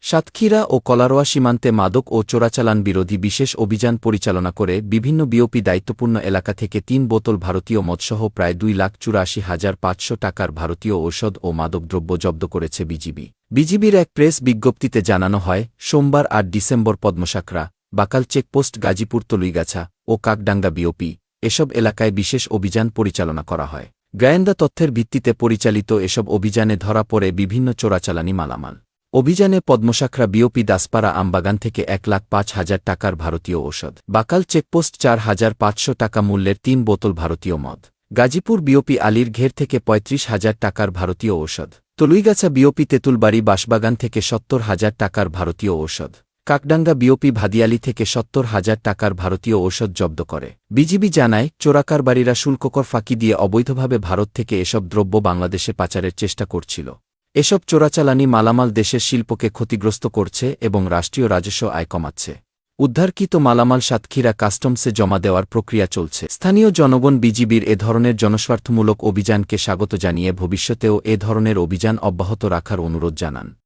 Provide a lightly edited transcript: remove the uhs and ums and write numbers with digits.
সাতক্ষীরা ও কলারোয়া সীমান্তে মাদক ও চোরাচালান বিরোধী বিশেষ অভিযান পরিচালনা করে বিভিন্ন বিওপি দায়িত্বপূর্ণ এলাকা থেকে ৩ বোতল ভারতীয় মদসহ প্রায় ২,৮৪,৫০০ টাকার ভারতীয় ঔষধ ও মাদকদ্রব্য জব্দ করেছে বিজিবি। বিজিবির এক প্রেস বিজ্ঞপ্তিতে জানানো হয়, সোমবার ৮ ডিসেম্বর পদ্মসাকরা, বাকাল চেকপোস্ট, গাজীপুর, তলুইগাছা ও কাকডাঙ্গা বিওপি এসব এলাকায় বিশেষ অভিযান পরিচালনা করা হয়। গোয়েন্দা তথ্যের ভিত্তিতে পরিচালিত এসব অভিযানে ধরা পড়ে বিভিন্ন চোরাচালানি মালামাল। অভিযানে পদ্মসাকরা বিওপি দাসপাড়া আমবাগান থেকে ১,০৫,০০০ টাকার ভারতীয় ঔষধ, বাকাল চেকপোস্ট ৪,৫০০ টাকা মূল্যের ৩ বোতল ভারতীয় মদ, গাজীপুর বিওপি আলীর ঘের থেকে ৩৫,০০০ টাকার ভারতীয় ঔষধ, তলুইগাছা বিওপি তেঁতুলবাড়ি বাঁশবাগান থেকে ৭০,০০০ টাকার ভারতীয় ঔষধ, কাকডাঙ্গা বিওপি ভাদিয়ালি থেকে ৭০,০০০ টাকার ভারতীয় ঔষধ জব্দ করে। বিজিবি জানায়, চোরাকারবারীরা শুল্ককর ফাঁকি দিয়ে অবৈধভাবে ভারত থেকে এসব দ্রব্য বাংলাদেশে পাচারের চেষ্টা করছিল। এসব চোরাচালানি মালামাল দেশের শিল্পকে ক্ষতিগ্রস্ত করছে এবং রাষ্ট্রীয় রাজস্ব আয় কমাচ্ছে। উদ্ধারকৃত মালামাল সাতক্ষীরা কাস্টমসে জমা দেওয়ার প্রক্রিয়া চলছে। স্থানীয় জনগণ বিজিবির এ ধরনের জনস্বার্থমূলক অভিযানকে স্বাগত জানিয়ে ভবিষ্যতেও এ ধরনের অভিযান অব্যাহত রাখার অনুরোধ জানান।